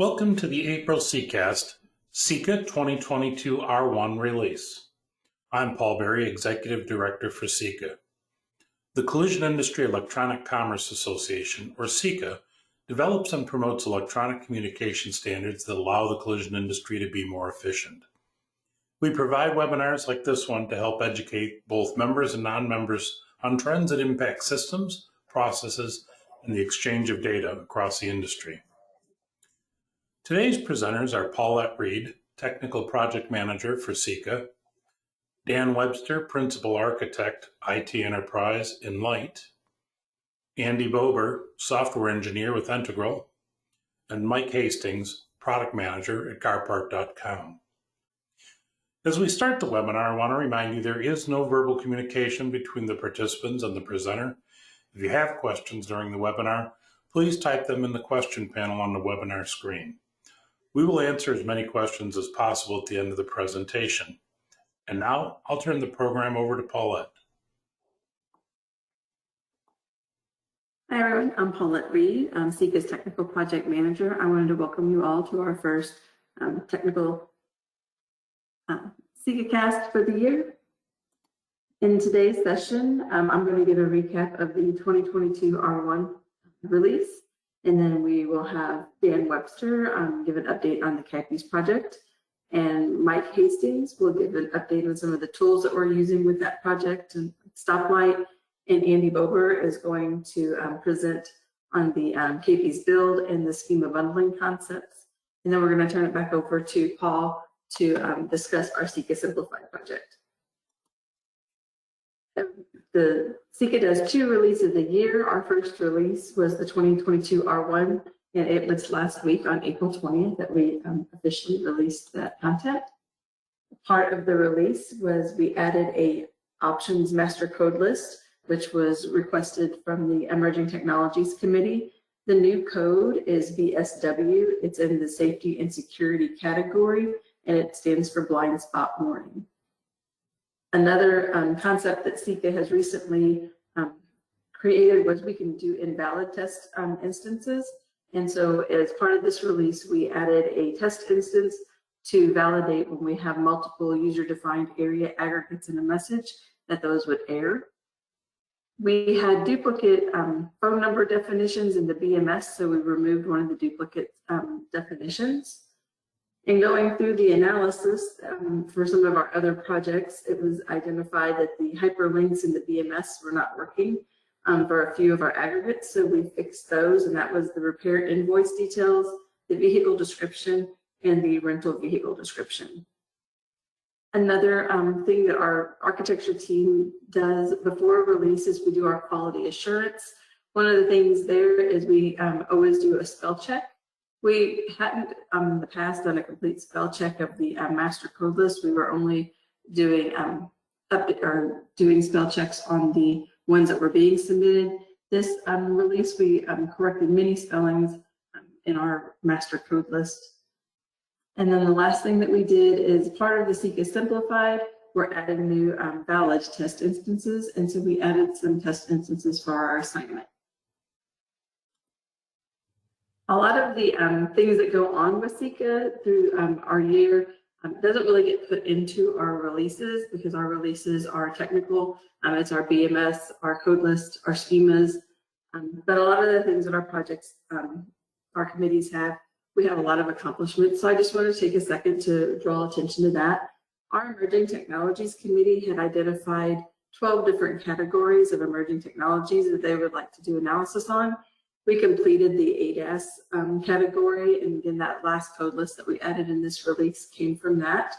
Welcome to the April CIECAST, CIECA 2022 R1 release. I'm Paul Berry, Executive Director for CIECA. The Collision Industry Electronic Commerce Association, or CIECA, develops and promotes electronic communication standards that allow the collision industry to be more efficient. We provide webinars like this one to help educate both members and non-members on trends that impact systems, processes, and the exchange of data across the industry. Today's presenters are Paulette Reed, Technical Project Manager for CIECA, Dan Webster, Principal Architect, IT Enterprise in Light, Andy Bober, Software Engineer with Integral, and Mike Hastings, Product Manager at CarPart.com. As we start the webinar, I want to remind you there is no verbal communication between the participants and the presenter. If you have questions during the webinar, please type them in the question panel on the webinar screen. We will answer as many questions as possible at the end of the presentation. And now I'll turn the program over to Paulette. Hi everyone, I'm Paulette Reed, I'm CIECA's Technical Project Manager. I wanted to welcome you all to our first technical CIECACAST for the year. In today's session, I'm going to give a recap of the 2022 R1 release. And then we will have Dan Webster give an update on the CIECA's project. And Mike Hastings will give an update on some of the tools that we're using with that project and Stoplight. And Andy Bober is going to present on the CIECA's build and the Schema Bundling concepts. And then we're going to turn it back over to Paul to discuss our CIECA Simplified project. The CIECA does 2 releases a year. Our first release was the 2022 R1, and it was last week on April 20th that we officially released that content. Part of the release was we added a options master code list, which was requested from the Emerging Technologies Committee. The new code is BSW. It's in the safety and security category, and it stands for blind spot warning. Another concept that CIECA has recently created was we can do invalid test instances. And so as part of this release, we added a test instance to validate when we have multiple user-defined area aggregates in a message that those would error. We had duplicate phone number definitions in the BMS, so we removed one of the duplicate definitions. And going through the analysis for some of our other projects, it was identified that the hyperlinks in the BMS were not working for a few of our aggregates. So we fixed those, and that was the repair invoice details, the vehicle description, and the rental vehicle description. Another thing that our architecture team does before release is we do our quality assurance. One of the things there is we always do a spell check. We hadn't in the past done a complete spell check of the master code list. We were only doing doing spell checks on the ones that were being submitted. This release, we corrected many spellings in our master code list. And then the last thing that we did is part of the CIECA Simplified, we're adding new valid test instances. And so we added some test instances for our assignment. A lot of the things that go on with CIECA through our year doesn't really get put into our releases because our releases are technical. It's our BMS, our code list, our schemas. But a lot of the things that our projects, our committees have, we have a lot of accomplishments. So I just want to take a second to draw attention to that. Our Emerging Technologies Committee had identified 12 different categories of emerging technologies that they would like to do analysis on. We completed the ADAS category, and again, that last code list that we added in this release came from that.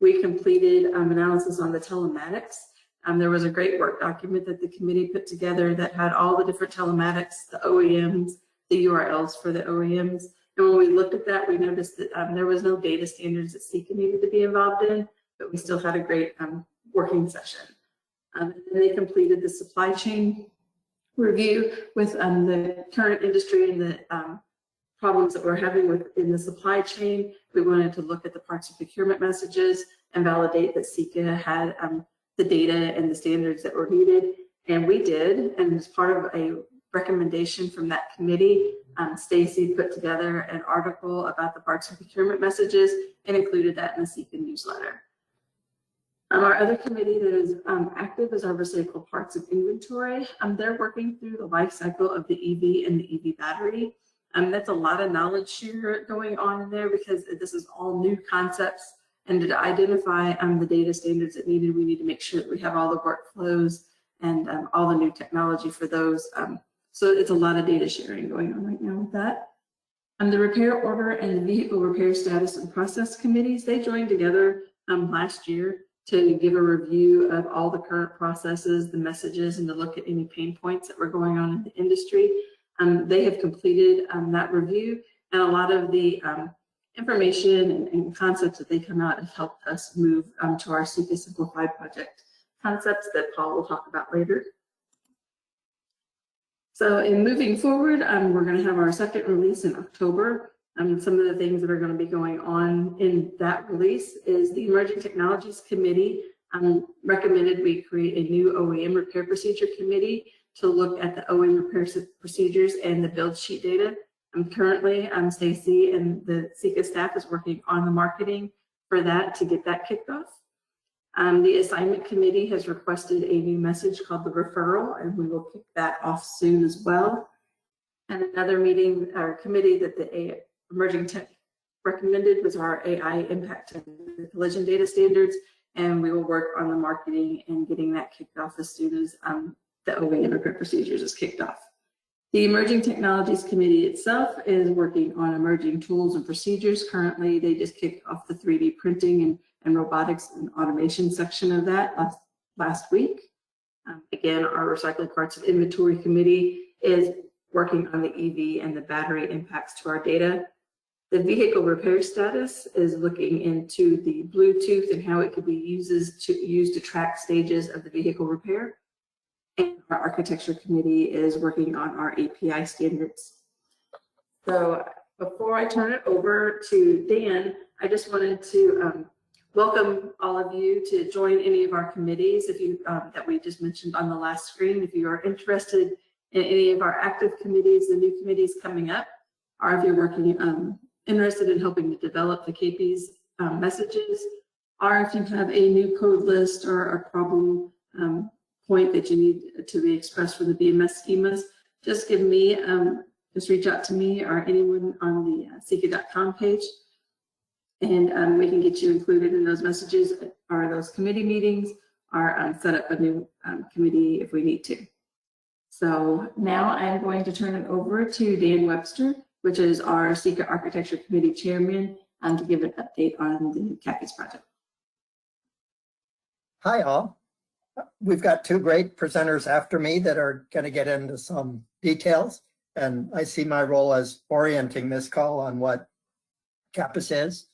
We completed analysis on the telematics. There was a great work document that the committee put together that had all the different telematics, the OEMs, the URLs for the OEMs. And when we looked at that, we noticed that there was no data standards that CIECA needed to be involved in, but we still had a great working session. And they completed the supply chain review with the current industry and the problems that we're having in the supply chain. We wanted to look at the parts of procurement messages and validate that CIECA had the data and the standards that were needed. And we did, and as part of a recommendation from that committee, Stacy put together an article about the parts and procurement messages and included that in the CIECA newsletter. Our other committee that is active is our recycled parts and inventory. They're working through the life cycle of the EV and the EV battery. That's a lot of knowledge share going on in there because this is all new concepts. And to identify the data standards that needed, we need to make sure that we have all the workflows and all the new technology for those. So it's a lot of data sharing going on right now with that. The repair order and the vehicle repair status and process committees, they joined together last year to give a review of all the current processes, the messages, and to look at any pain points that were going on in the industry. They have completed that review, and a lot of the information and concepts that they come out have helped us move to our CIECA Simplified project concepts that Paul will talk about later. So in moving forward, we're going to have our second release in October. Some of the things that are going to be going on in that release is the Emerging Technologies Committee recommended we create a new OEM repair procedure committee to look at the OEM repair procedures and the build sheet data. Currently, Stacy and the CIECA staff is working on the marketing for that to get that kicked off. The assignment committee has requested a new message called the referral, and we will kick that off soon as well. And another meeting or committee that the Emerging Tech recommended was our AI impact and the collision data standards, and we will work on the marketing and getting that kicked off as soon as the OEM repair procedures is kicked off. The Emerging Technologies Committee itself is working on emerging tools and procedures. Currently, they just kicked off the 3D printing and robotics and automation section of that last week. Again, our Recycled Parts and Inventory Committee is working on the EV and the battery impacts to our data. The vehicle repair status is looking into the Bluetooth and how it could be used to track stages of the vehicle repair. And our architecture committee is working on our API standards. So before I turn it over to Dan, I just wanted to welcome all of you to join any of our committees if you that we just mentioned on the last screen. If you are interested in any of our active committees, the new committees coming up, or if you're working interested in helping to develop the KP's messages, or if you have a new code list or a problem point that you need to be expressed for the BMS schemas, just give me, just reach out to me or anyone on the CIECA.com page, and we can get you included in those messages or those committee meetings, or set up a new committee if we need to. So now I'm going to turn it over to Dan Webster, which is our CIECA Architecture Committee Chairman, to give an update on the CAPIS project. Hi all. We've got two great presenters after me that are going to get into some details, and I see my role as orienting this call on what CAPIS is.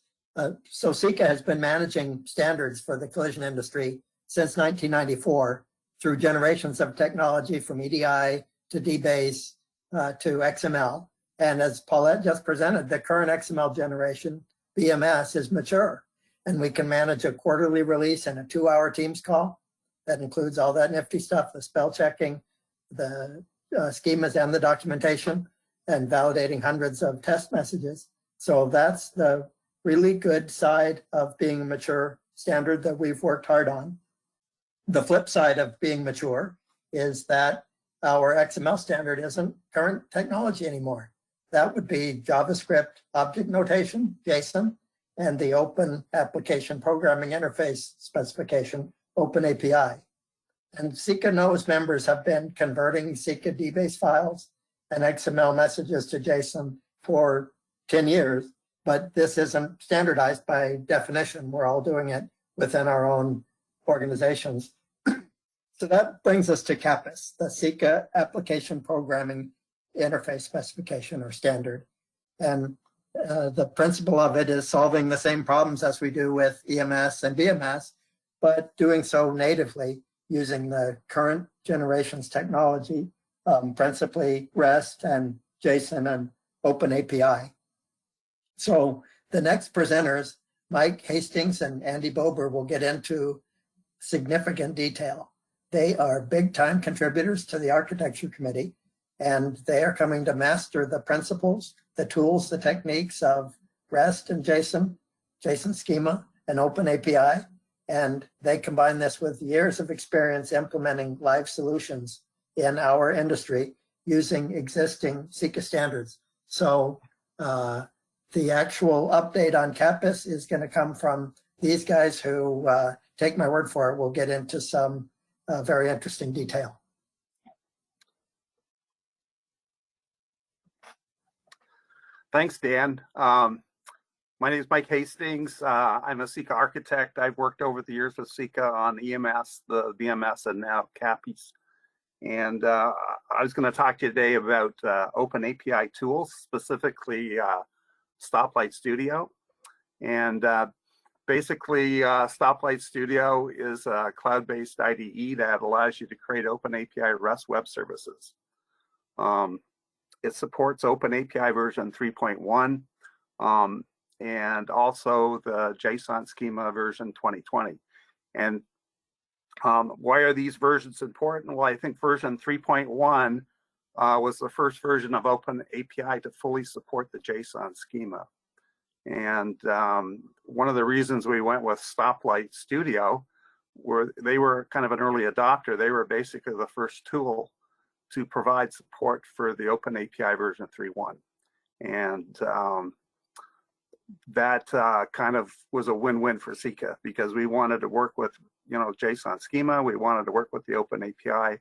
So CIECA has been managing standards for the collision industry since 1994 through generations of technology from EDI to DBase to XML. And as Paulette just presented, the current XML generation, BMS, is mature. And we can manage a quarterly release and a 2-hour Teams call. That includes all that nifty stuff, the spell checking, the schemas and the documentation, and validating hundreds of test messages. So that's the really good side of being a mature standard that we've worked hard on. The flip side of being mature is that our XML standard isn't current technology anymore. That would be JavaScript object notation, JSON, and the Open Application Programming Interface specification, OpenAPI. And CIECA knows members have been converting CIECA DBase files and XML messages to JSON for 10 years, but this isn't standardized by definition. We're all doing it within our own organizations. So that brings us to CAPIS, the CIECA Application Programming Interface Specification or standard. And the principle of it is solving the same problems as we do with EMS and BMS, but doing so natively using the current generation's technology, principally REST and JSON and OpenAPI. So the next presenters, Mike Hastings and Andy Bober, will get into significant detail. They are big time contributors to the architecture committee, and they are coming to master the principles, the tools, the techniques of REST and JSON schema, and OpenAPI. And they combine this with years of experience implementing live solutions in our industry using existing CIECA standards. So the actual update on CAPAS is going to come from these guys who, take my word for it, will get into some very interesting detail. Thanks, Dan. My name is Mike Hastings. I'm a CIECA architect. I've worked over the years with CIECA on EMS, the BMS, and now CAPIs. And I was going to talk to you today about OpenAPI tools, specifically Stoplight Studio. And basically, Stoplight Studio is a cloud-based IDE that allows you to create OpenAPI REST web services. It supports OpenAPI version 3.1. And also the JSON schema version 2020. And why are these versions important? Well, I think version 3.1 was the first version of OpenAPI to fully support the JSON schema. And one of the reasons we went with Stoplight Studio were they were kind of an early adopter. They were basically the first tool to provide support for the OpenAPI version 3.1. And that kind of was a win-win for CIECA because we wanted to work with, JSON schema. We wanted to work with the OpenAPI,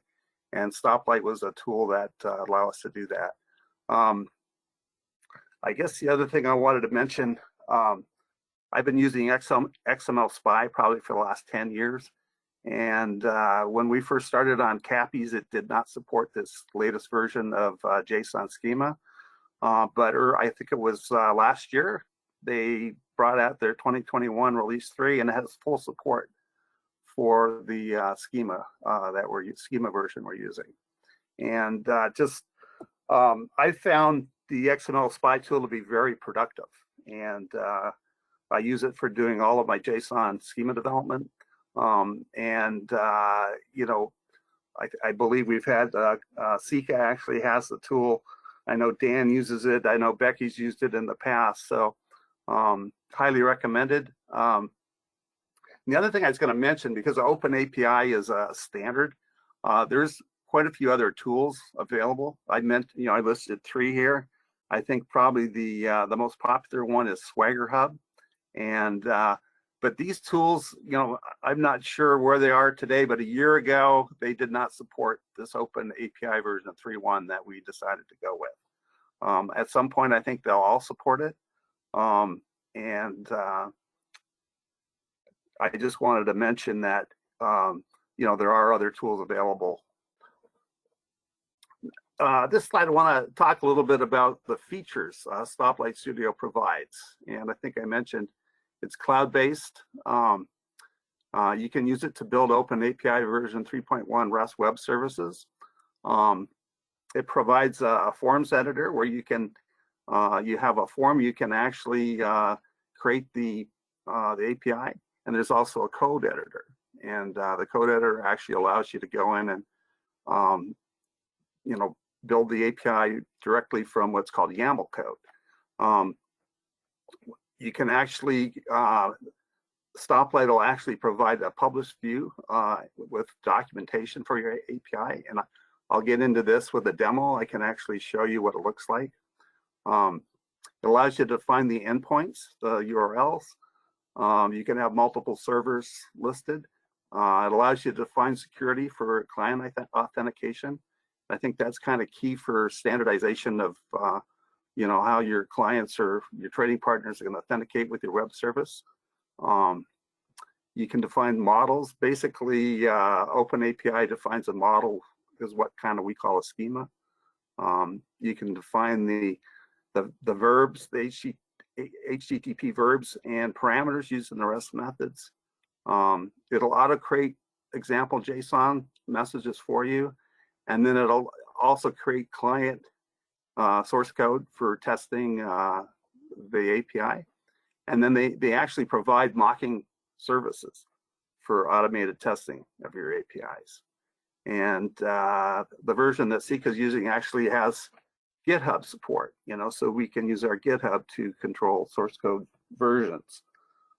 and Stoplight was a tool that allowed us to do that. I guess the other thing I wanted to mention, I've been using XML Spy probably for the last 10 years. And when we first started on CAPIs, it did not support this latest version of JSON schema. But I think it was last year, they brought out their 2021 release 3, and it has full support for the schema schema version we're using. And I found the XML Spy tool to be very productive, and I use it for doing all of my JSON schema development. I believe we've had CIECA actually has the tool. I know Dan uses it. I know Becky's used it in the past. So highly recommended. The other thing I was going to mention, because OpenAPI is a standard, there's quite a few other tools available. I listed 3 here. I think probably the most popular one is Swagger Hub, and but these tools, I'm not sure where they are today, but a year ago they did not support this OpenAPI version 3.1 that we decided to go with. At some point, I think they'll all support it. I just wanted to mention that there are other tools available. This slide, I want to talk a little bit about the features Stoplight Studio provides, and I think I mentioned it's cloud-based. You can use it to build OpenAPI version 3.1 REST web services. It provides a forms editor where you can you have a form, you can actually create the API, and there's also a code editor. And the code editor actually allows you to go in and build the API directly from what's called YAML code. You can actually, Stoplight will actually provide a published view with documentation for your API. And I'll get into this with a demo. I can actually show you what it looks like. It allows you to find the endpoints, the URLs. You can have multiple servers listed. It allows you to define security for client authentication. I think that's kind of key for standardization of how your clients or your trading partners are going to authenticate with your web service. You can define models. Basically, OpenAPI defines a model is what kind of we call a schema. You can define the verbs, the HTTP verbs and parameters used in the REST methods. It'll auto-create example JSON messages for you, and then it'll also create client source code for testing the API. And then they actually provide mocking services for automated testing of your APIs. And the version that CIECA is using actually has GitHub support, you know, so we can use our GitHub to control source code versions.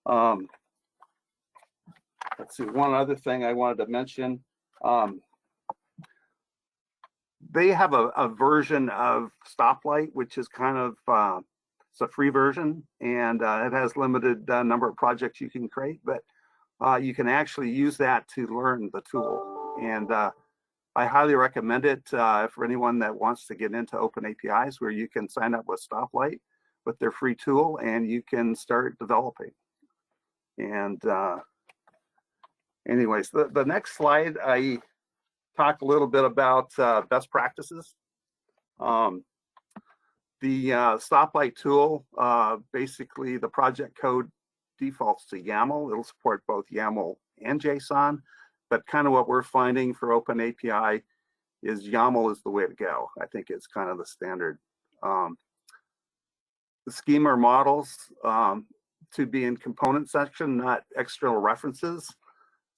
Let's see, one other thing I wanted to mention. They have a version of Stoplight, which is kind of, it's a free version, and it has limited number of projects you can create, but you can actually use that to learn the tool. And I highly recommend it for anyone that wants to get into open APIs, where you can sign up with Stoplight with their free tool and you can start developing. And anyways, the next slide, I talk a little bit about best practices. The Stoplight tool, basically the project code defaults to YAML. It'll support both YAML and JSON, but kind of what we're finding for OpenAPI is YAML is the way to go. I think it's kind of the standard. The schema models to be in component section, not external references.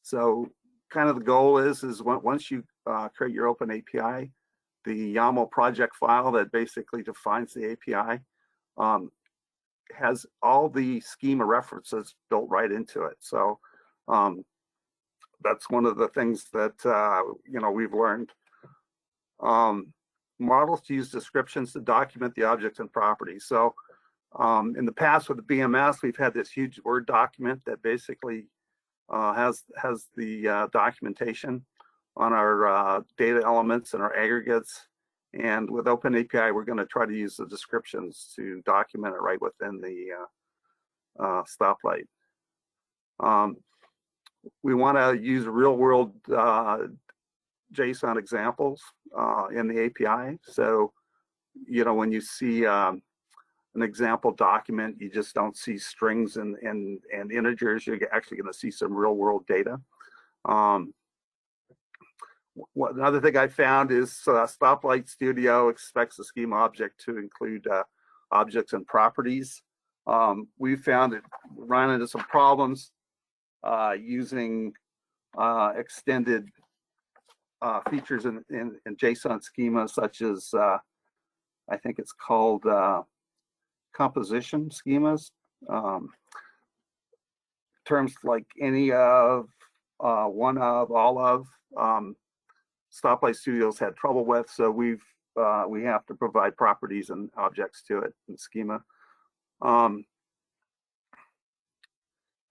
So kind of the goal is once you create your OpenAPI, the YAML project file that basically defines the API has all the schema references built right into it. So that's one of the things that you know, we've learned. Models to use descriptions to document the objects and properties. So in the past with the BMS, we've had this huge Word document that basically has the documentation on our data elements and our aggregates. And with OpenAPI, we're going to try to use the descriptions to document it right within the Stoplight. We want to use real-world JSON examples in the API. So, you know, when you see an example document, you just don't see strings and integers. You're actually going to see some real-world data. Another thing I found is Stoplight Studio expects the schema object to include objects and properties. We found it run into some problems using extended features in JSON schema, such as I think it's called composition schemas. Terms like any of, one of, all of. Stoplight Studios had trouble with, so we have to provide properties and objects to it in schema. And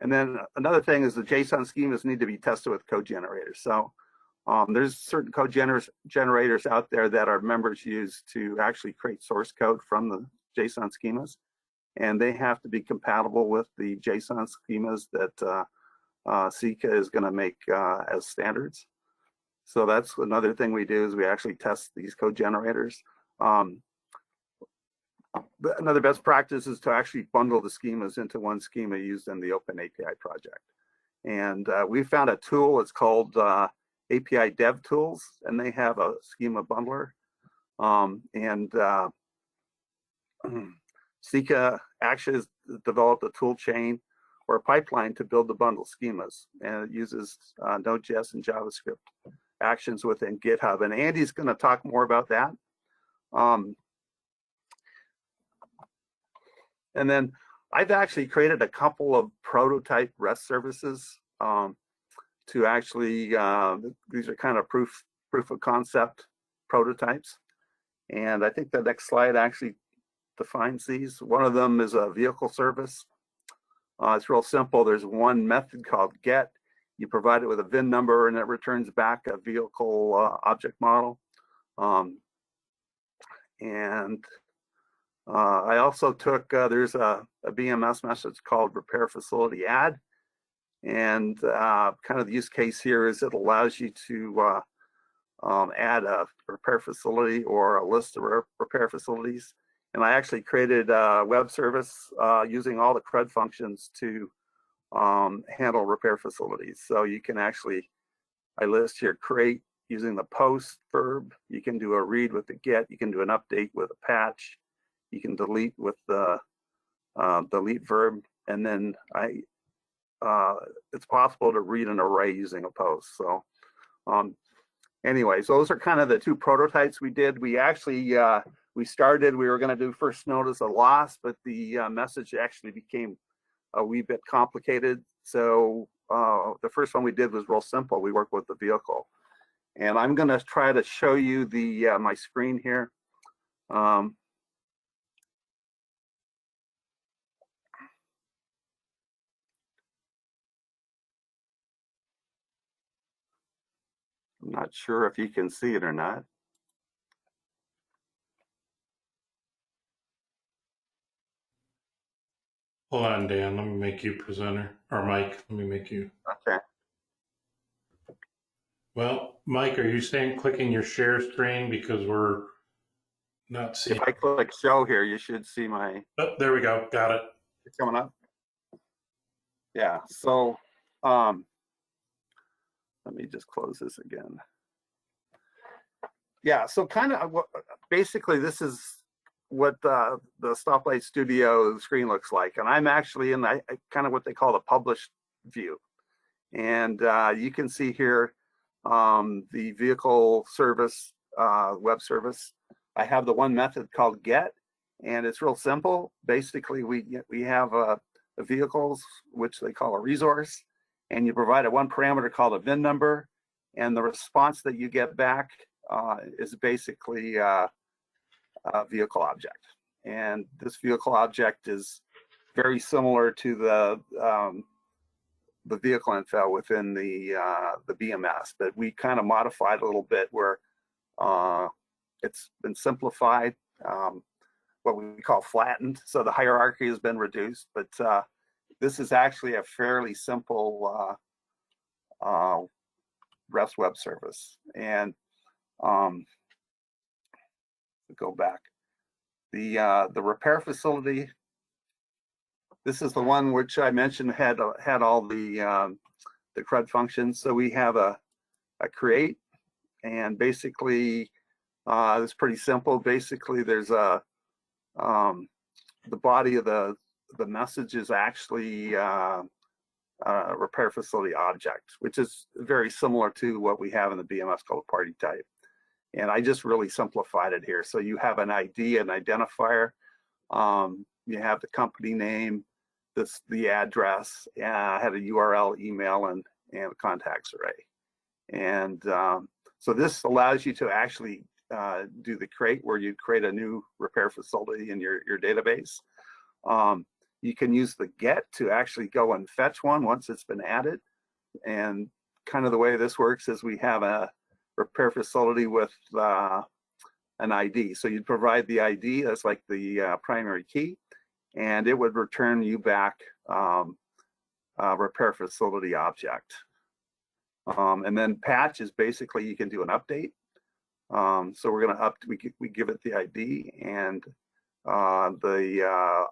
then another thing is the JSON schemas need to be tested with code generators. So there's certain code generators out there that our members use to actually create source code from the JSON schemas, and they have to be compatible with the JSON schemas that CIECA is going to make as standards. So that's another thing we do, is we actually test these code generators. Another best practice is to actually bundle the schemas into one schema used in the OpenAPI project. And we found a tool, it's called API Dev Tools, and they have a schema bundler. CIECA actually has developed a tool chain or a pipeline to build the bundle schemas, and it uses Node.js and JavaScript actions within GitHub. And Andy's going to talk more about that. And then I've actually created a couple of prototype REST services to actually, these are kind of proof of concept prototypes. And I think the next slide actually defines these. One of them is a vehicle service. It's real simple. There's one method called get. You provide it with a VIN number and it returns back a vehicle object model. I also took, there's a BMS message called repair facility add. And kind of the use case here is it allows you to add a repair facility or a list of repair facilities. And I actually created a web service using all the CRUD functions to handle repair facilities. So you can actually, I list here, create using the post verb. You can do a read with the get. You can do an update with a patch. You can delete with the delete verb. And then it's possible to read an array using a post. So anyways, those are kind of the two prototypes we did. We actually, we were going to do first notice of loss, but the message actually became a wee bit complicated. So the first one we did was real simple. We worked with the vehicle. And I'm going to try to show you the my screen here. I'm not sure if you can see it or not. Hold on, Dan. Let me make you presenter. Or Mike, let me make you. Okay. Well, Mike, are you saying clicking your share screen because we're not seeing? If I click show here, you should see my. Oh, there we go. Got it. It's coming up. Yeah. So let me just close this again. Yeah. So kind of basically this is what the Stoplight Studio screen looks like, and I'm actually in kind of what they call the published view, and you can see here the vehicle service web service. I have the one method called get, and it's real simple. Basically, we have vehicles, which they call a resource, and you provide a one parameter called a VIN number, and the response that you get back is basically a vehicle object. And this vehicle object is very similar to the vehicle info within the BMS, but we kind of modified a little bit where it's been simplified, what we call flattened. So the hierarchy has been reduced, but this is actually a fairly simple REST web service. And go back. The repair facility, this is the one which I mentioned had all the CRUD functions. So we have a create, and basically it's pretty simple. Basically, there's the body of the message is actually a repair facility object, which is very similar to what we have in the BMS called party type. And I just really simplified it here. So you have an ID, an identifier, you have the company name, the address, I had a URL, email, and a contacts array. And so this allows you to actually do the create, where you create a new repair facility in your database. You can use the get to actually go and fetch one once it's been added. And kind of the way this works is we have a repair facility with an ID. So you'd provide the ID as like the primary key, and it would return you back a repair facility object. And then patch is basically you can do an update. So we're going to we give it the ID, and the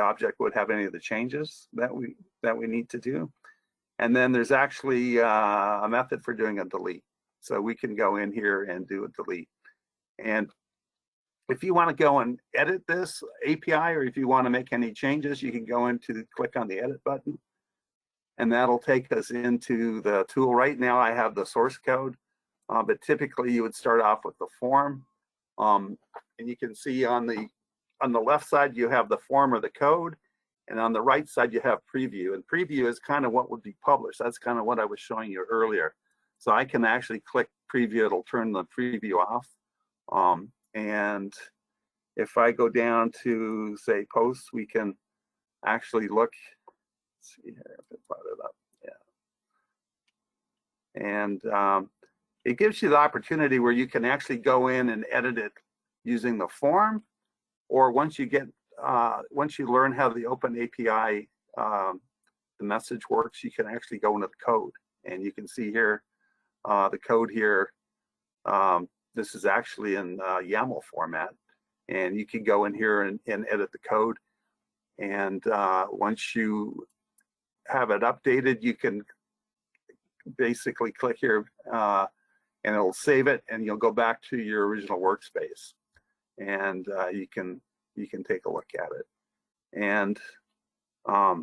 object would have any of the changes that we need to do. And then there's actually a method for doing a delete. So we can go in here and do a delete. And if you want to go and edit this API, or if you want to make any changes, you can go into click on the edit button, and that'll take us into the tool. Right now I have the source code, but typically you would start off with the form. And you can see on the left side you have the form or the code, and on the right side you have preview. And preview is kind of what would be published. That's kind of what I was showing you earlier. So I can actually click preview, it'll turn the preview off. And if I go down to say posts, we can actually look, let's see here if it brought it up, yeah. And it gives you the opportunity where you can actually go in and edit it using the form, or once you learn how the OpenAPI, the message works, you can actually go into the code, and you can see here, the code here, this is actually in YAML format, and you can go in here and edit the code. And once you have it updated, you can basically click here and it'll save it, and you'll go back to your original workspace, and you can take a look at it. And I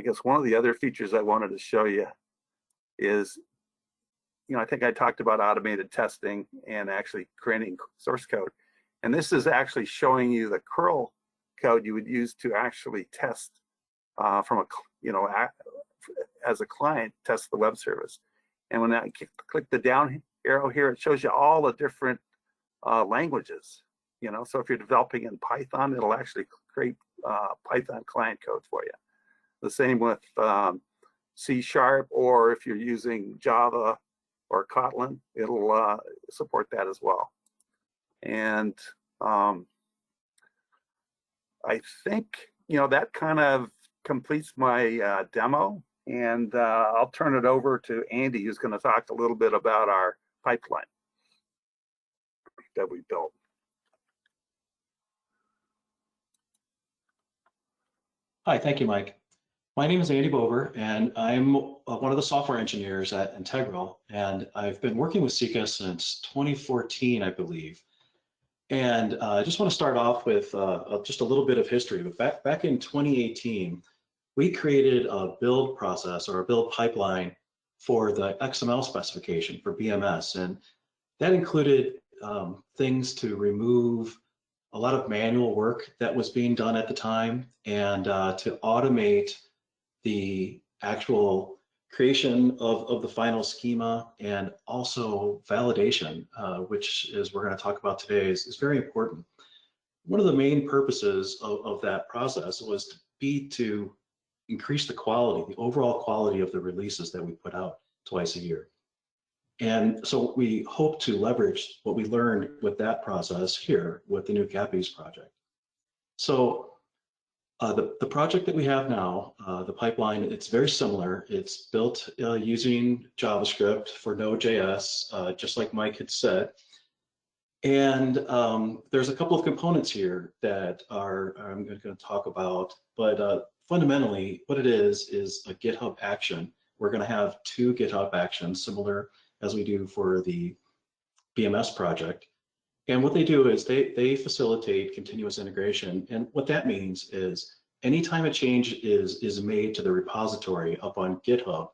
guess one of the other features I wanted to show you is I think I talked about automated testing and actually creating source code. And this is actually showing you the curl code you would use to actually test from as a client, test the web service. And when I click the down arrow here, it shows you all the different languages. So if you're developing in Python, it'll actually create Python client code for you. The same with C#, or if you're using Java or Kotlin, it'll support that as well. And I think that kind of completes my demo, and I'll turn it over to Andy, who's going to talk a little bit about our pipeline that we built. Hi, thank you, Mike. My name is Andy Bober, and I'm one of the software engineers at Integral, and I've been working with CIECA since 2014, I believe. And I just want to start off with just a little bit of history. But back in 2018, we created a build process, or a build pipeline, for the XML specification for BMS, and that included things to remove a lot of manual work that was being done at the time, and to automate the actual creation of the final schema, and also validation, which is we're going to talk about today, is very important. One of the main purposes of that process was to increase the quality, the overall quality of the releases that we put out twice a year. And so we hope to leverage what we learned with that process here with the new CAPIs project. So the project that we have now, the pipeline, it's very similar. It's built using JavaScript for Node.js, just like Mike had said. And there's a couple of components here that I'm going to talk about, but fundamentally what it is a GitHub action. We're going to have 2 GitHub actions, similar as we do for the BMS project. And what they do is they facilitate continuous integration. And what that means is anytime a change is made to the repository up on GitHub,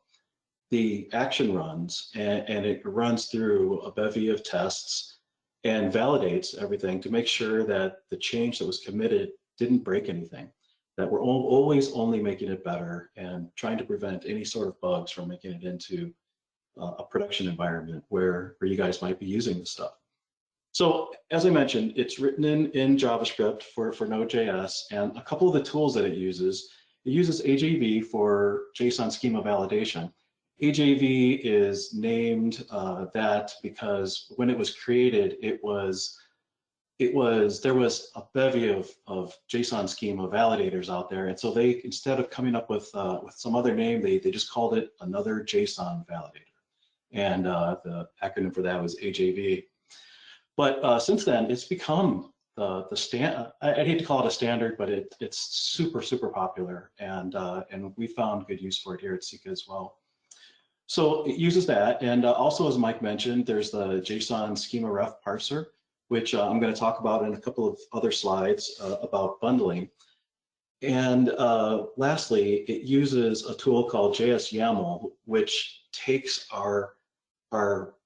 the action runs, and it runs through a bevy of tests and validates everything to make sure that the change that was committed didn't break anything, that we're always only making it better and trying to prevent any sort of bugs from making it into a production environment where you guys might be using this stuff. So as I mentioned, it's written in JavaScript for Node.js, and a couple of the tools that it uses AJV for JSON schema validation. AJV is named that because when it was created, there was a bevy of JSON schema validators out there, and so they, instead of coming up with some other name, they just called it another JSON validator, and the acronym for that was AJV. But since then, it's become the standard. I hate to call it a standard, but it's super popular, and we found good use for it here at CIECA as well. So it uses that, and also, as Mike mentioned, there's the JSON schema ref parser, which I'm going to talk about in a couple of other slides about bundling. And lastly, it uses a tool called JS-YAML, which takes our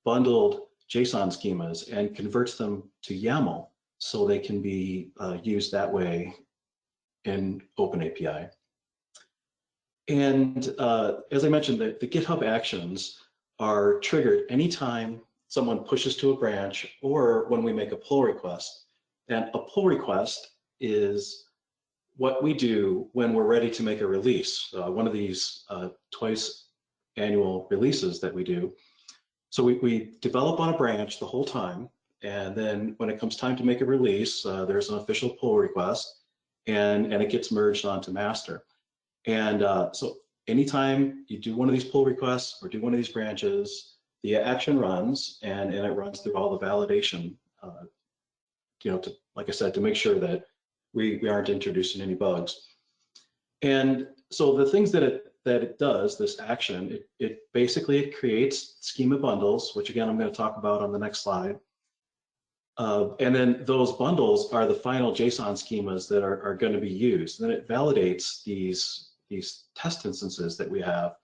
bundled JSON schemas and converts them to YAML so they can be used that way in OpenAPI. And as I mentioned, the GitHub actions are triggered anytime someone pushes to a branch or when we make a pull request. And a pull request is what we do when we're ready to make a release, one of these twice annual releases that we do. So we develop on a branch the whole time, and then when it comes time to make a release, there's an official pull request, and it gets merged onto master. And so anytime you do one of these pull requests or do one of these branches, the action runs, and it runs through all the validation, like I said, to make sure that we aren't introducing any bugs. And so the things that it does, this action, it basically creates schema bundles, which again I'm going to talk about on the next slide. And then those bundles are the final JSON schemas that are going to be used. And then it validates these test instances that we have.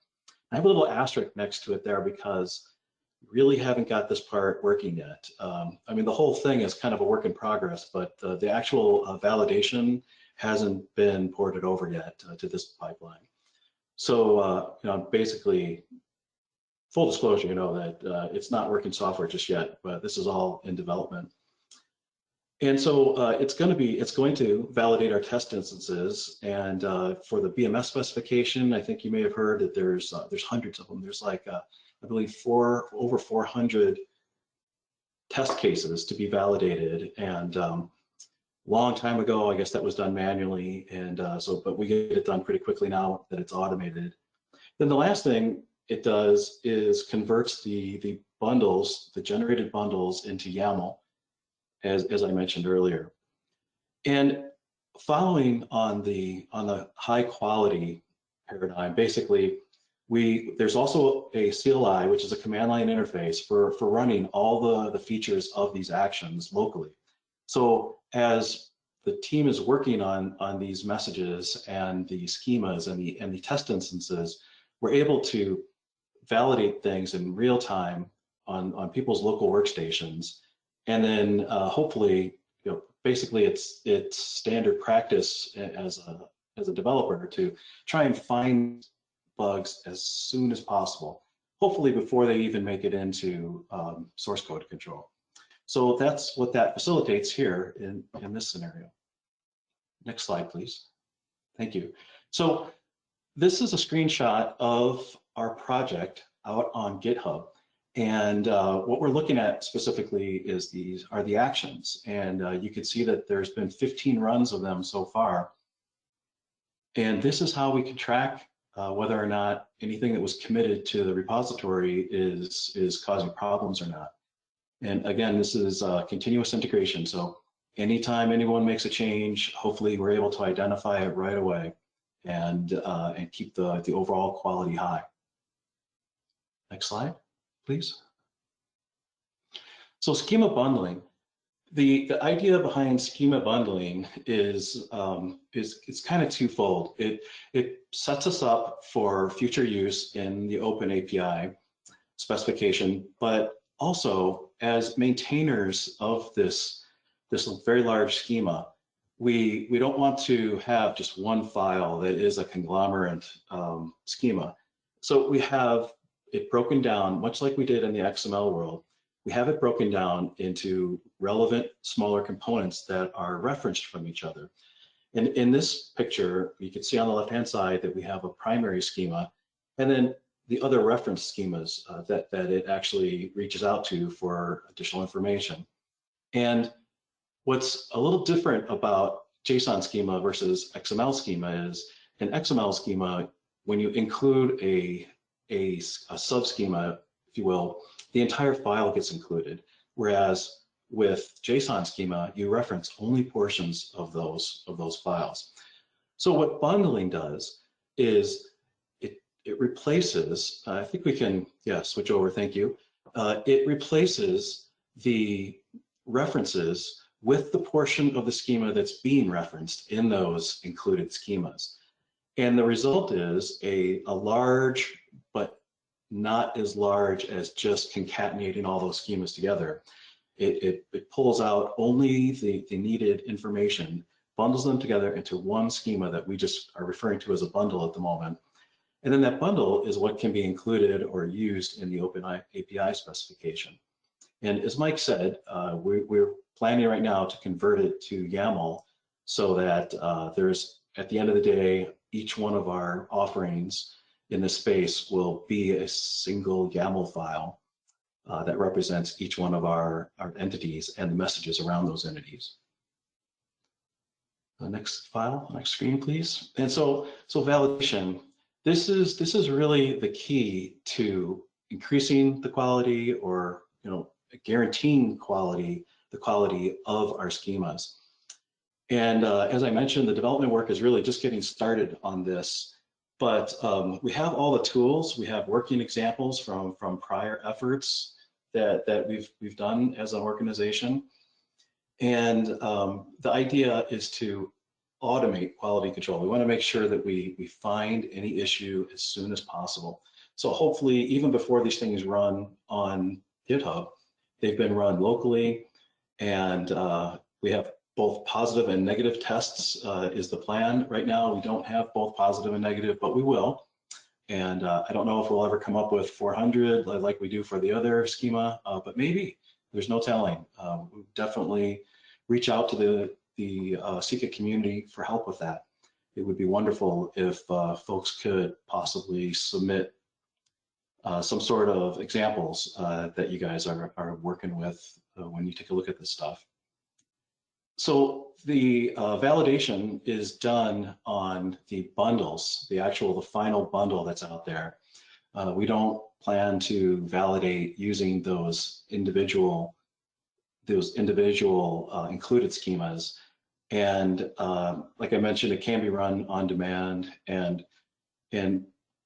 I have a little asterisk next to it there because really haven't got this part working yet. I mean, the whole thing is kind of a work in progress, but the actual validation hasn't been ported over yet to this pipeline. So, you know, basically, full disclosure, you know, that it's not working software just yet, but this is all in development. And so it's going to validate our test instances. And for the BMS specification, I think you may have heard that there's hundreds of them. There's like, I believe over 400 test cases to be validated. And long time ago, I guess that was done manually. And but we get it done pretty quickly now that it's automated. Then the last thing it does is converts the bundles, the generated bundles, into YAML, as I mentioned earlier. And following on the high quality paradigm, basically, there's also a CLI, which is a command line interface for running all the features of these actions locally. So as the team is working on these messages and the schemas and the test instances, we're able to validate things in real time on people's local workstations. And then hopefully, you know, basically it's standard practice as a developer to try and find bugs as soon as possible, hopefully before they even make it into source code control. So that's what that facilitates here in this scenario. Next slide, please. Thank you. So this is a screenshot of our project out on GitHub. And what we're looking at specifically is the actions. And you can see that there's been 15 runs of them so far. And this is how we can track whether or not anything that was committed to the repository is causing problems or not. And again, this is continuous integration. So anytime anyone makes a change, hopefully we're able to identify it right away and keep the overall quality high. Next slide, please. So schema bundling. The idea behind schema bundling is kind of twofold. It sets us up for future use in the OpenAPI specification, but also as maintainers of this very large schema, we don't want to have just one file that is a conglomerate schema. So we have it broken down, much like we did in the XML world. We have it broken down into relevant smaller components that are referenced from each other. And in this picture, you can see on the left-hand side that we have a primary schema, and then the other reference schemas that it actually reaches out to for additional information. And what's a little different about JSON schema versus XML schema is in XML schema, when you include a sub-schema, if you will, the entire file gets included. Whereas with JSON schema, you reference only portions of those files. So what bundling does is it replaces, I think we can, switch over, thank you. It replaces the references with the portion of the schema that's being referenced in those included schemas. And the result is a large, but not as large as just concatenating all those schemas together. It pulls out only the needed information, bundles them together into one schema that we just are referring to as a bundle at the moment. And then that bundle is what can be included or used in the OpenAPI specification. And as Mike said, we're planning right now to convert it to YAML so that there's, at the end of the day, each one of our offerings in this space will be a single YAML file that represents each one of our entities and the messages around those entities. Next file, next screen, please. And so validation. This is really the key to increasing the quality, or guaranteeing the quality of our schemas. And as I mentioned, the development work is really just getting started on this. But we have all the tools. We have working examples from prior efforts that we've done as an organization. And the idea is to automate quality control. We want to make sure that we find any issue as soon as possible. So hopefully, even before these things run on GitHub, they've been run locally, and we have both positive and negative tests is the plan. Right now, we don't have both positive and negative, but we will. And I don't know if we'll ever come up with 400 like we do for the other schema, but maybe. There's no telling. We'll definitely reach out to the CIECA community for help with that. It would be wonderful if folks could possibly submit some sort of examples that you guys are working with when you take a look at this stuff. So the validation is done on the bundles, the final bundle that's out there. We don't plan to validate using those individual included schemas. And like I mentioned, it can be run on demand. And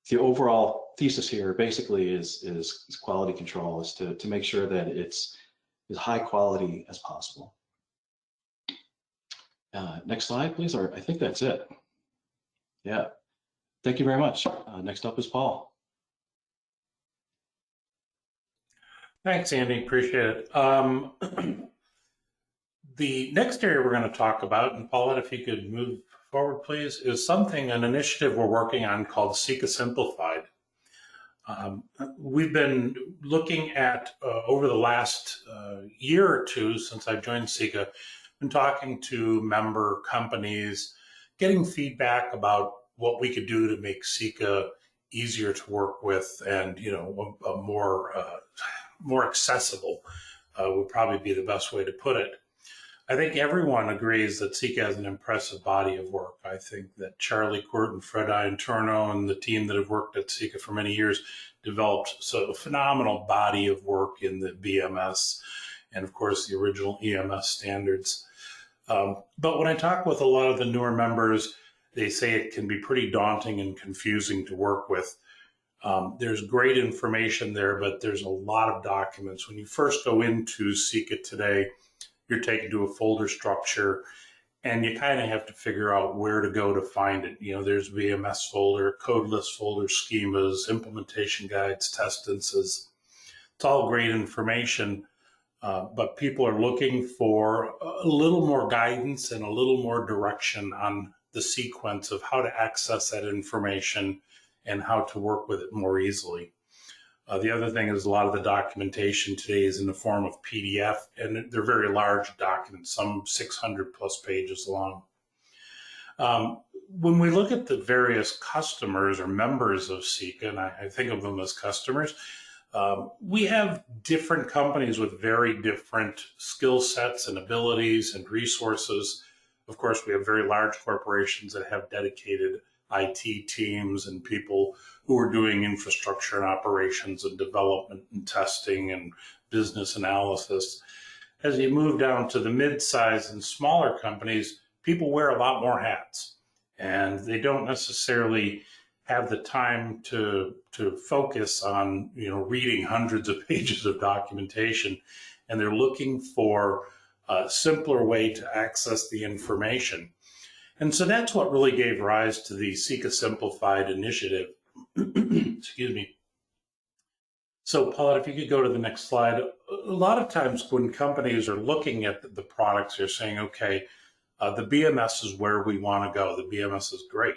the overall thesis here basically is quality control, is to make sure that it's as high quality as possible. Next slide, please, or I think that's it. Yeah, thank you very much. Next up is Paul. Thanks, Andy. Appreciate it. The next area we're going to talk about, and Paulette, if you could move forward, please, is an initiative we're working on called CIECA Simplified. We've been looking at, over the last year or two since I joined CIECA, been talking to member companies, getting feedback about what we could do to make CIECA easier to work with and, a more accessible would probably be the best way to put it. I think everyone agrees that CIECA has an impressive body of work. I think that Charlie Quirt and Fred Iantorno and the team that have worked at CIECA for many years developed a phenomenal body of work in the BMS and, of course, the original EMS standards. But when I talk with a lot of the newer members, they say it can be pretty daunting and confusing to work with. There's great information there, but there's a lot of documents. When you first go into CIECA today, you're taken to a folder structure, and you kind of have to figure out where to go to find it. There's VMS folder, code list folder, schemas, implementation guides, test instances. It's all great information, but people are looking for a little more guidance and a little more direction on the sequence of how to access that information and how to work with it more easily. The other thing is a lot of the documentation today is in the form of PDF, and they're very large documents, some 600 plus pages long. When we look at the various customers or members of CIECA, and I think of them as customers, we have different companies with very different skill sets and abilities and resources. Of course, we have very large corporations that have dedicated IT teams and people who are doing infrastructure and operations and development and testing and business analysis. As you move down to the mid-size and smaller companies, people wear a lot more hats, and they don't necessarily have the time to focus on reading hundreds of pages of documentation, and they're looking for a simpler way to access the information. And so that's what really gave rise to the CIECA Simplified initiative. Excuse me. So, Paulette, if you could go to the next slide. A lot of times when companies are looking at the products, they're saying, okay, the BMS is where we want to go. The BMS is great.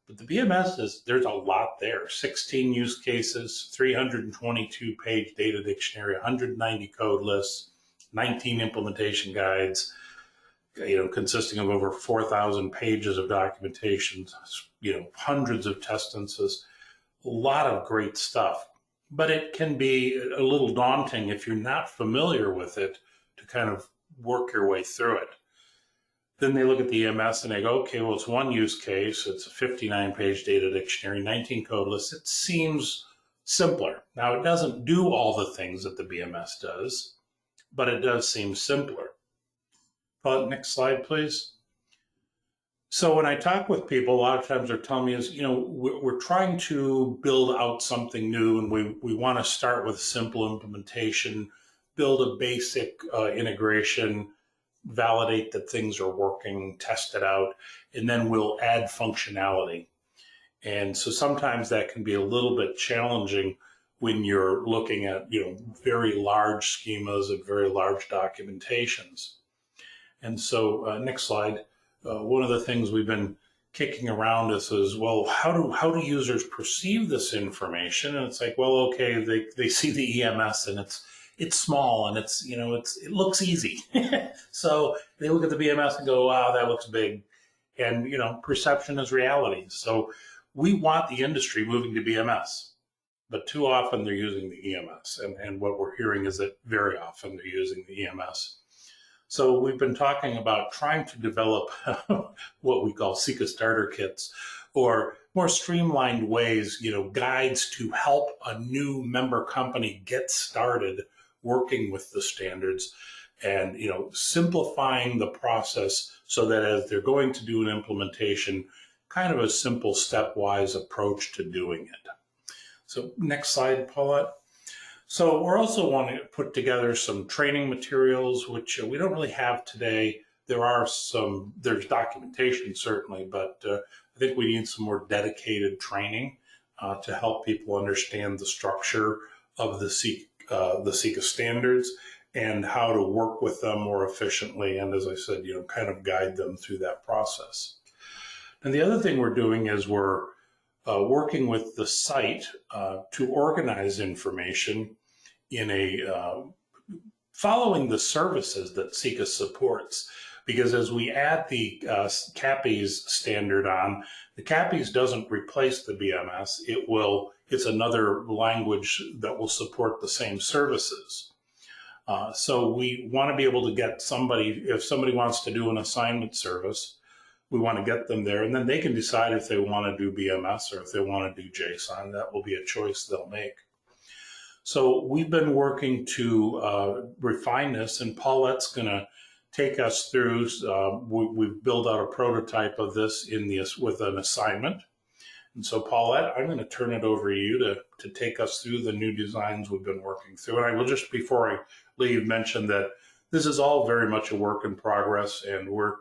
But the BMS there's a lot there. 16 use cases, 322-page data dictionary, 190 code lists, 19 implementation guides, consisting of over 4,000 pages of documentation, hundreds of test instances, a lot of great stuff. But it can be a little daunting if you're not familiar with it to kind of work your way through it. Then they look at the EMS and they go, okay, well, it's one use case. It's a 59-page data dictionary, 19 code lists. It seems simpler. Now, it doesn't do all the things that the BMS does, but it does seem simpler. Next slide, please. So when I talk with people, a lot of times they're telling me we're trying to build out something new, and we want to start with simple implementation, build a basic integration, validate that things are working, test it out, and then we'll add functionality. And so sometimes that can be a little bit challenging when you're looking at, very large schemas and very large documentations. And so, next slide. One of the things we've been kicking around is, well, how do users perceive this information? And it's like, well, okay, they see the EMS and it's small and it looks easy. So they look at the BMS and go, wow, that looks big. And perception is reality. So we want the industry moving to BMS, but too often they're using the EMS. And what we're hearing is that very often they're using the EMS. So we've been talking about trying to develop what we call CIECA starter kits, or more streamlined ways, guides to help a new member company get started working with the standards, and simplifying the process so that as they're going to do an implementation, kind of a simple stepwise approach to doing it. So next slide, Paulette. So we're also wanting to put together some training materials, which we don't really have today. There's documentation certainly, but I think we need some more dedicated training to help people understand the structure of the CIECA standards and how to work with them more efficiently. And as I said, kind of guide them through that process. And the other thing we're doing is we're working with the site to organize information in following the services that CIECA supports. Because as we add the CAPIs standard on, the CAPIs doesn't replace the BMS. It's another language that will support the same services. So we want to be able to get if somebody wants to do an assignment service, we want to get them there, and then they can decide if they want to do BMS or if they want to do JSON. That will be a choice they'll make. So we've been working to refine this, and Paulette's going to take us through. We've built out a prototype of this with an assignment. And so Paulette, I'm going to turn it over to you to take us through the new designs we've been working through. And I will just, before I leave, mention that this is all very much a work in progress, and we're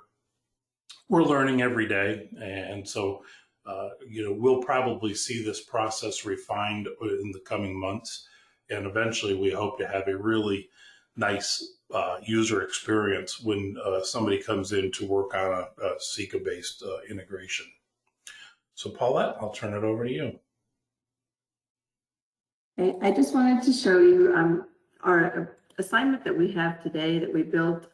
learning every day. And so, we'll probably see this process refined in the coming months. And eventually we hope to have a really nice user experience when somebody comes in to work on a CIECA-based integration. So Paulette, I'll turn it over to you. I just wanted to show you our assignment that we have today that we built.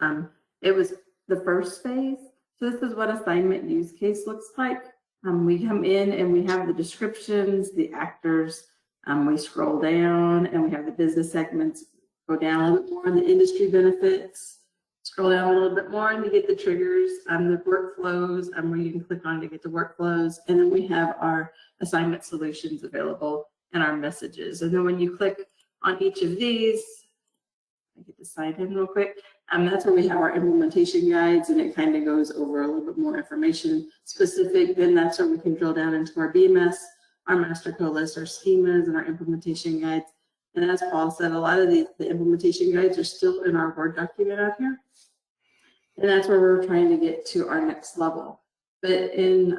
It was the first phase. So this is what assignment use case looks like. We come in and we have the descriptions, the actors, we scroll down and we have the business segments, go down a little bit more on the industry benefits, scroll down a little bit more and you get the triggers, the workflows, where you can click on to get the workflows. And then we have our assignment solutions available and our messages. And then when you click on each of these, I get to sign in real quick. That's where we have our implementation guides, and it kind of goes over a little bit more information specific. Then that's where we can drill down into our BMS, our master code list, our schemas, and our implementation guides. And as Paul said, a lot of the implementation guides are still in our Word document out here. And that's where we're trying to get to our next level. But in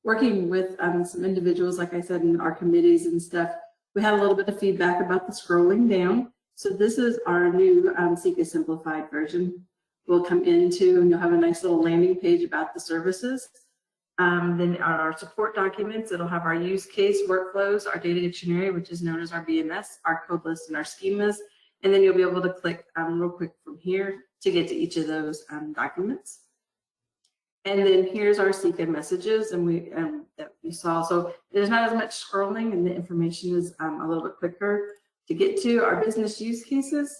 working with some individuals, like I said, in our committees and stuff, we had a little bit of feedback about the scrolling down. So this is our new CIECA simplified version. We'll come into and you'll have a nice little landing page about the services. Then our support documents, it'll have our use case workflows, our data dictionary, which is known as our BMS, our code list, and our schemas. And then you'll be able to click real quick from here to get to each of those documents. And then here's our CIECA messages, and that we saw. So there's not as much scrolling, and the information is a little bit quicker to get to. Our business use cases.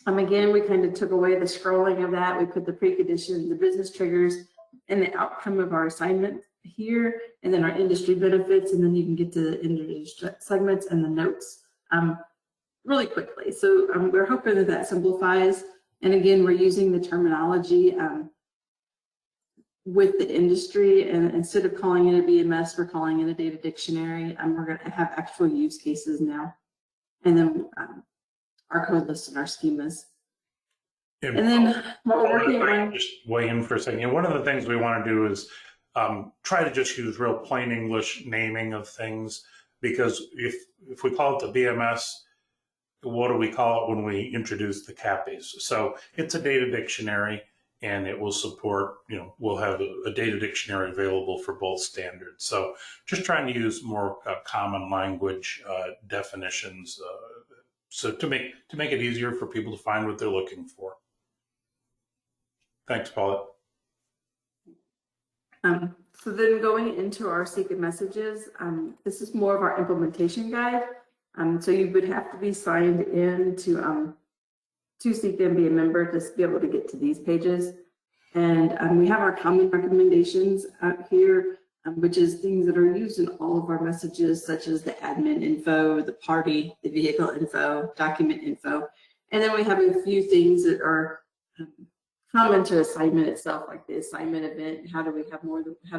Again, we kind of took away the scrolling of that. We put the precondition, the business triggers, and the outcome of our assignment here, and then our industry benefits, and then you can get to the industry segments and the notes really quickly. So we're hoping that that simplifies. And again, we're using the terminology with the industry, and instead of calling it a BMS, we're calling it a data dictionary. We're going to have actual use cases now, and then our code list and our schemas. And then what we're working on. Just weigh in for a second. One of the things we want to do is Try to just use real plain English naming of things, because if we call it the BMS, what do we call it when we introduce the CAPIs? So it's a data dictionary, and it will support, we'll have a data dictionary available for both standards. So just trying to use more common language definitions, so to make it easier for people to find what they're looking for. Thanks, Paulette. So then going into our CIECA messages, this is more of our implementation guide. So you would have to be signed in to CIECA and be a member to be able to get to these pages. And we have our common recommendations out here, which is things that are used in all of our messages, such as the admin info, the party, the vehicle info, document info. And then we have a few things that are common to assignment itself, like the assignment event. How do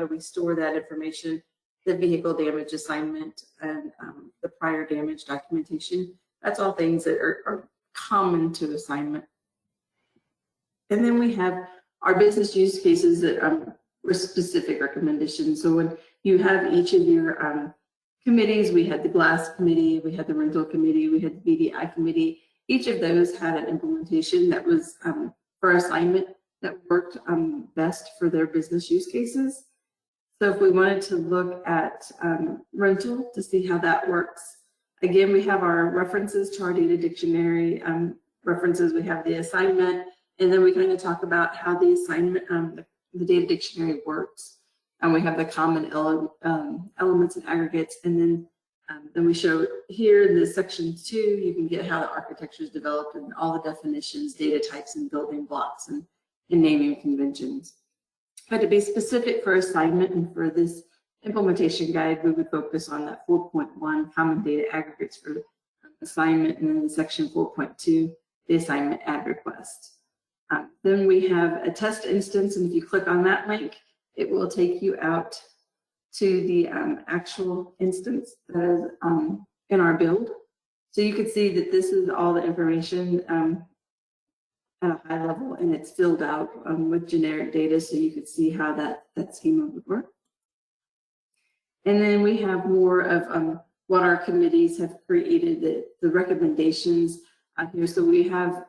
we store that information? The vehicle damage assignment and the prior damage documentation. That's all things that are common to assignment. And then we have our business use cases that were specific recommendations. So when you have each of your committees, we had the glass committee, we had the rental committee, we had the BDI committee. Each of those had an implementation that was for assignment that worked best for their business use cases. So if we wanted to look at rental to see how that works, again, we have our references to our data dictionary references, we have the assignment, and then we kind of talk about how the assignment, the data dictionary works. And we have the common elements and aggregates, and then we show here in this section 2, you can get how the architecture is developed and all the definitions, data types, and building blocks and naming conventions. But to be specific for assignment and for this implementation guide, we would focus on that 4.1 common data aggregates for assignment, and then in section 4.2, the assignment add request. Then we have a test instance, and if you click on that link, it will take you out to the actual instance that is in our build. So you can see that this is all the information at a high level, and it's filled out with generic data, so you could see how that schema would work. And then we have more of what our committees have created, the recommendations here. So we have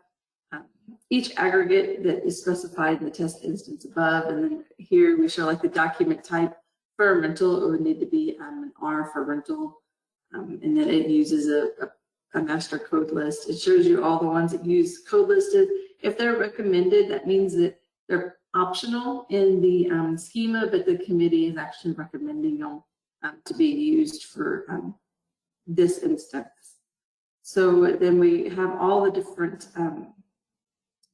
each aggregate that is specified in the test instance above, and then here we show like the document type. For a rental, it would need to be an R for rental, and then it uses a master code list. It shows you all the ones that use code listed. If they're recommended, that means that they're optional in the schema, but the committee is actually recommending them to be used for this instance. So then we have all the different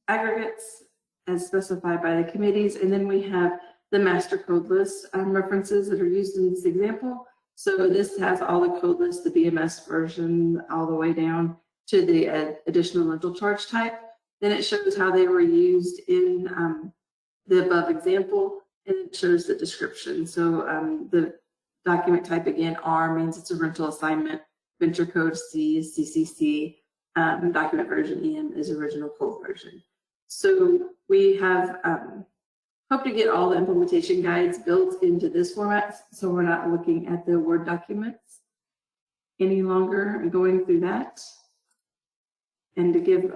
aggregates as specified by the committees, and then we have the master code list references that are used in this example. So this has all the code lists, the BMS version, all the way down to the additional rental charge type. Then it shows how they were used in the above example, and it shows the description. So the document type, again, R means it's a rental assignment. Venture code C is CCC. Document version EM is original code version. So we have hope to get all the implementation guides built into this format, so we're not looking at the Word documents any longer and going through that. And to give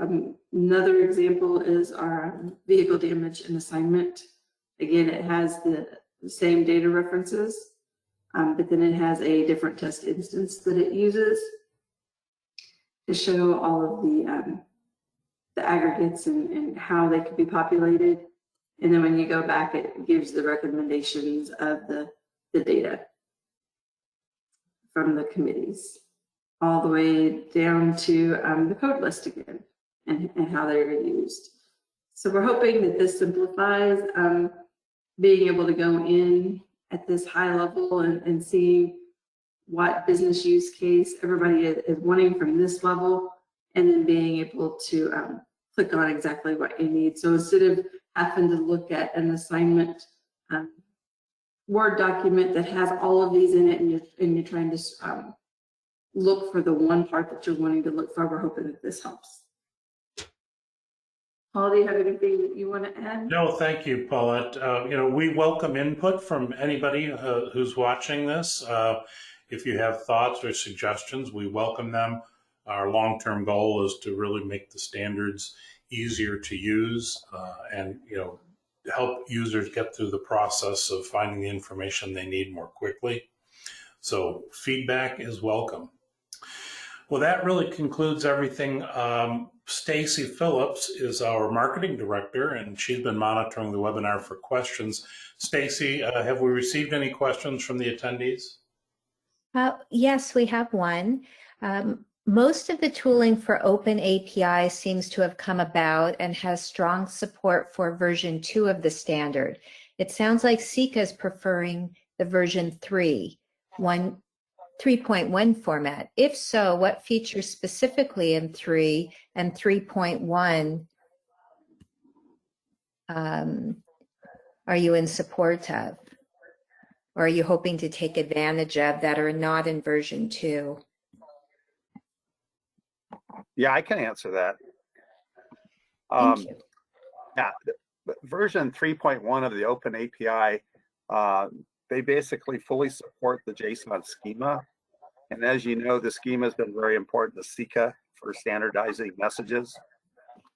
another example is our vehicle damage and assignment. Again, it has the same data references, but then it has a different test instance that it uses to show all of the aggregates and how they could be populated. And then when you go back, it gives the recommendations of the data from the committees, all the way down to the code list again and how they're used. So we're hoping that this simplifies being able to go in at this high level and see what business use case everybody is wanting from this level, and then being able to click on exactly what you need. So instead of having to look at an assignment Word document that has all of these in it, and you're trying to look for the one part that you're wanting to look for, we're hoping that this helps. Paul, do you have anything that you want to add? No, thank you, Paulette. We welcome input from anybody who's watching this. If you have thoughts or suggestions, we welcome them. Our long-term goal is to really make the standards easier to use and help users get through the process of finding the information they need more quickly. So feedback is welcome. Well, that really concludes everything. Stacy Phillips is our marketing director, and she's been monitoring the webinar for questions. Stacy, have we received any questions from the attendees? Yes, we have one. Most of the tooling for OpenAPI seems to have come about and has strong support for version 2 of the standard. It sounds like CIECA is preferring the version 3.1 format. If so, what features specifically in 3 and 3.1 are you in support of? Or are you hoping to take advantage of that are not in version 2? Yeah, I can answer that. Thank you. Yeah, version 3.1 of the OpenAPI, they basically fully support the JSON schema. And as you know, the schema has been very important to CIECA for standardizing messages.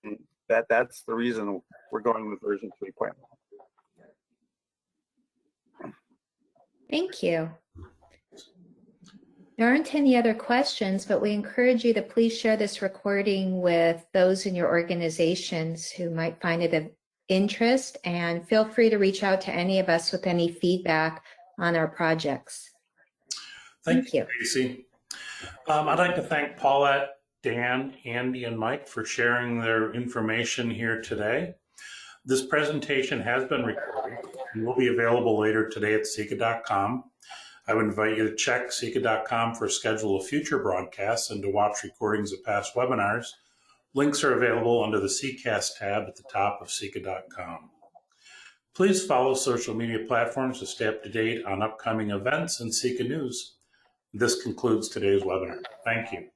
And that's the reason we're going with version 3.1. Thank you. There aren't any other questions, but we encourage you to please share this recording with those in your organizations who might find it of interest, and feel free to reach out to any of us with any feedback on our projects. Thank you. Stacy. I'd like to thank Paulette, Dan, Andy, and Mike for sharing their information here today. This presentation has been recorded and will be available later today at CIECA.com. I would invite you to check CIECA.com for a schedule of future broadcasts and to watch recordings of past webinars. Links are available under the CCast tab at the top of CIECA.com. Please follow social media platforms to stay up to date on upcoming events and CIECA news. This concludes today's webinar. Thank you.